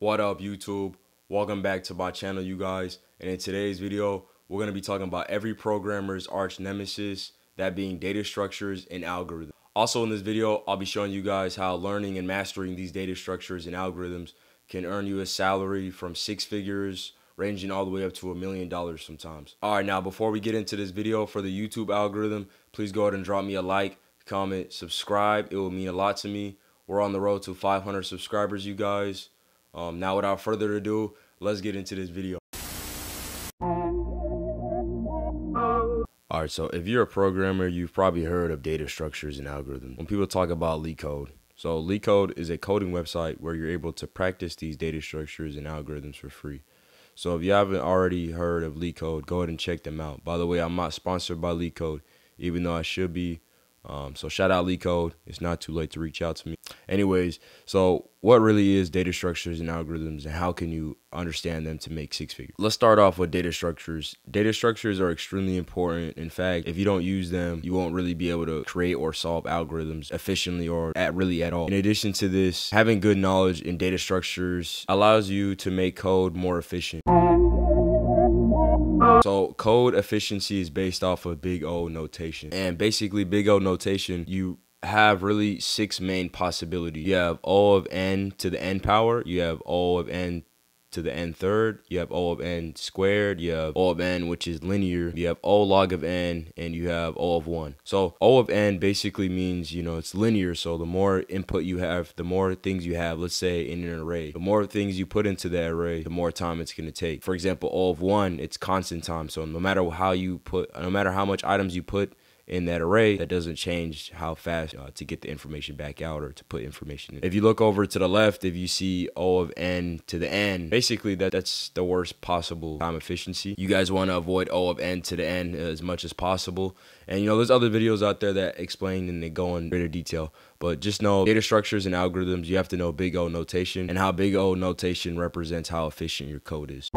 What up, YouTube? Welcome back to my channel, you guys. And in today's video, we're going to be talking about every programmer's arch nemesis, that being data structures and algorithms. Also in this video, I'll be showing you guys how learning and mastering these data structures and algorithms can earn you a salary from 6 figures, ranging all the way up to $1 million sometimes. All right, now before we get into this video, for the YouTube algorithm, please go ahead and drop me a like, comment, subscribe. It will mean a lot to me. We're on the road to 500 subscribers, you guys. Now without further ado, let's get into this video. Alright, so if you're a programmer, you've probably heard of data structures and algorithms. When people talk about LeetCode. So LeetCode is a coding website where you're able to practice these data structures and algorithms for free. So if you haven't already heard of LeetCode, go ahead and check them out. By the way, I'm not sponsored by LeetCode, even though I should be. So shout out LeetCode. It's not too late to reach out to me. Anyways, so what really is data structures and algorithms, and how can you understand them to make 6 figures? Let's start off with data structures. Data structures are extremely important. In fact, if you don't use them, you won't really be able to create or solve algorithms efficiently or at all. In addition to this, having good knowledge in data structures allows you to make code more efficient. So code efficiency is based off of Big O notation. And basically Big O notation, you have really 6 main possibilities. You have O of n to the n power. You have O of n to the n third. You have O of n squared. You have O of n, which is linear. You have O log of n, and you have O of 1. So O of n basically means, it's linear. So the more input you have, the more things you have, let's say in an array, the more things you put into the array, the more time it's going to take. For example, O of 1, it's constant time. So no matter how much items you put in that array, that doesn't change how fast to get the information back out or to put information in. If you look over to the left, if you see O of n to the n, basically that's the worst possible time efficiency. You guys want to avoid O of n to the n as much as possible. And there's other videos out there that explain and they go in greater detail. But just know data structures and algorithms, you have to know Big O notation and how Big O notation represents how efficient your code is.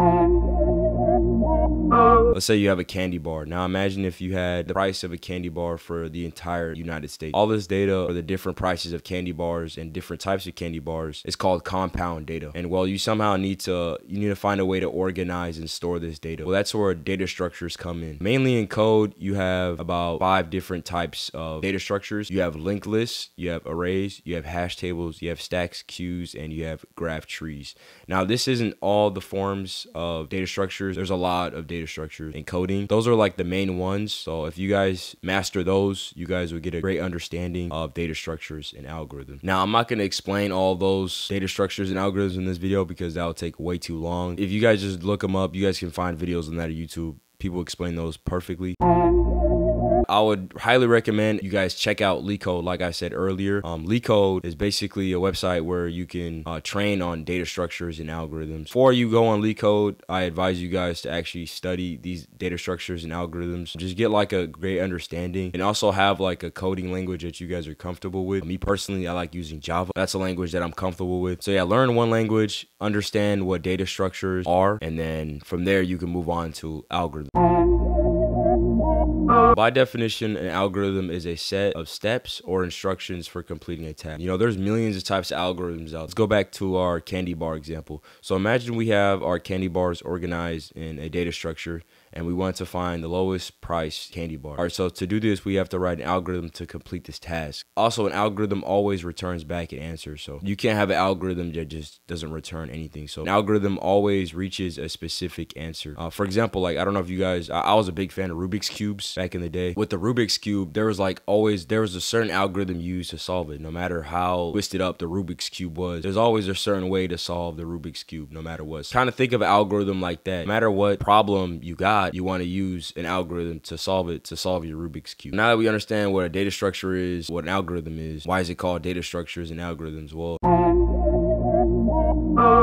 Let's say you have a candy bar. Now imagine if you had the price of a candy bar for the entire United States. All this data for the different prices of candy bars and different types of candy bars is called compound data. And you somehow need to find a way to organize and store this data. Well, that's where data structures come in. Mainly in code, you have about 5 different types of data structures. You have linked lists, you have arrays, you have hash tables, you have stacks, queues, and you have graph trees. Now this isn't all the forms of data structures. There's a lot of data structures in coding. Those are like the main ones. So if you guys master those, you guys will get a great understanding of data structures and algorithms. Now I'm not going to explain all those data structures and algorithms in this video because that will take way too long. If you guys just look them up, you guys can find videos on that on YouTube. People explain those perfectly. I would highly recommend you guys check out LeetCode. Like I said earlier, LeetCode is basically a website where you can train on data structures and algorithms. Before you go on LeetCode, I advise you guys to actually study these data structures and algorithms. Just get like a great understanding and also have like a coding language that you guys are comfortable with. Me personally, I like using Java. That's a language that I'm comfortable with. So yeah, learn one language, understand what data structures are, and then from there you can move on to algorithms. By definition, an algorithm is a set of steps or instructions for completing a task. There's millions of types of algorithms out. Let's go back to our candy bar example. So imagine we have our candy bars organized in a data structure and we want to find the lowest price candy bar. All right, so to do this, we have to write an algorithm to complete this task. Also, an algorithm always returns back an answer. So you can't have an algorithm that just doesn't return anything. So an algorithm always reaches a specific answer. For example, I don't know if you guys, I was a big fan of Rubik's Cubes back in the day. With the Rubik's Cube, there was a certain algorithm used to solve it. No matter how twisted up the Rubik's Cube was, there's always a certain way to solve the Rubik's Cube, no matter what. Kind of think of an algorithm like that. No matter what problem you got, you want to use an algorithm to solve your Rubik's Cube. Now that we understand what a data structure is, what an algorithm is, why is it called data structures and algorithms? Well,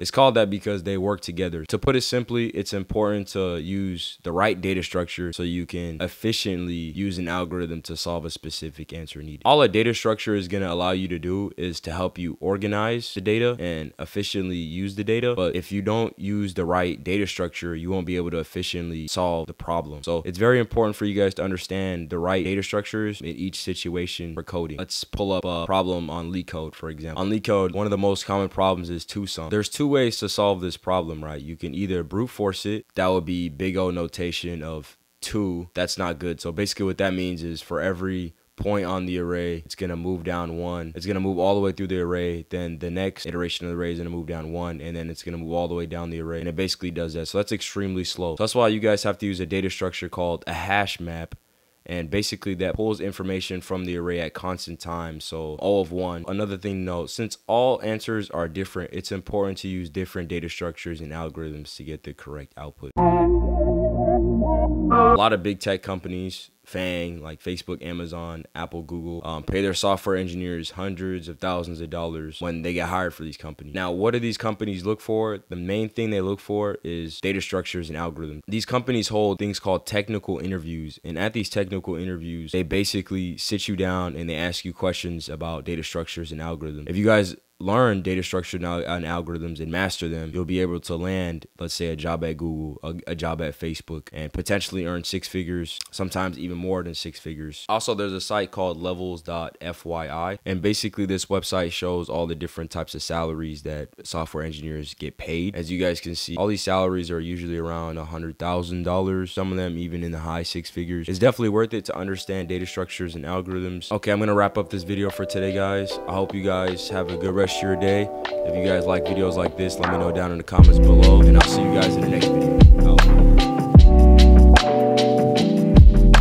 it's called that because they work together. To put it simply, it's important to use the right data structure so you can efficiently use an algorithm to solve a specific answer needed. All a data structure is going to allow you to do is to help you organize the data and efficiently use the data. But if you don't use the right data structure, you won't be able to efficiently solve the problem. So it's very important for you guys to understand the right data structures in each situation for coding. Let's pull up a problem on LeetCode, for example. On LeetCode, one of the most common problems is two-sum. There's two ways to solve this problem, right? You can either brute force it. That would be big O notation of 2. That's not good. So basically what that means is for every point on the array, it's going to move down 1. It's going to move all the way through the array. Then the next iteration of the array is going to move down 1, and then it's going to move all the way down the array. And it basically does that. So that's extremely slow. So that's why you guys have to use a data structure called a hash map. And basically that pulls information from the array at constant time, so O of 1. Another thing to note, since all answers are different, it's important to use different data structures and algorithms to get the correct output. A lot of big tech companies, FAANG, like Facebook, Amazon, Apple, Google, pay their software engineers hundreds of thousands of dollars when they get hired for these companies. Now, what do these companies look for? The main thing they look for is data structures and algorithms. These companies hold things called technical interviews, and at these technical interviews, they basically sit you down and they ask you questions about data structures and algorithms. If you guys learn data structure and algorithms and master them, you'll be able to land, let's say, a job at Google, a job at Facebook, and potentially earn 6 figures, sometimes even more than 6 figures. Also, there's a site called levels.fyi, and basically this website shows all the different types of salaries that software engineers get paid. As you guys can see, all these salaries are usually around $100,000, some of them even in the high 6 figures. It's definitely worth it to understand data structures and algorithms. Okay, I'm gonna wrap up this video for today, guys. I hope you guys have a good rest of your day. If you guys like videos like this, let me know down in the comments below, and I'll see you guys in the next video.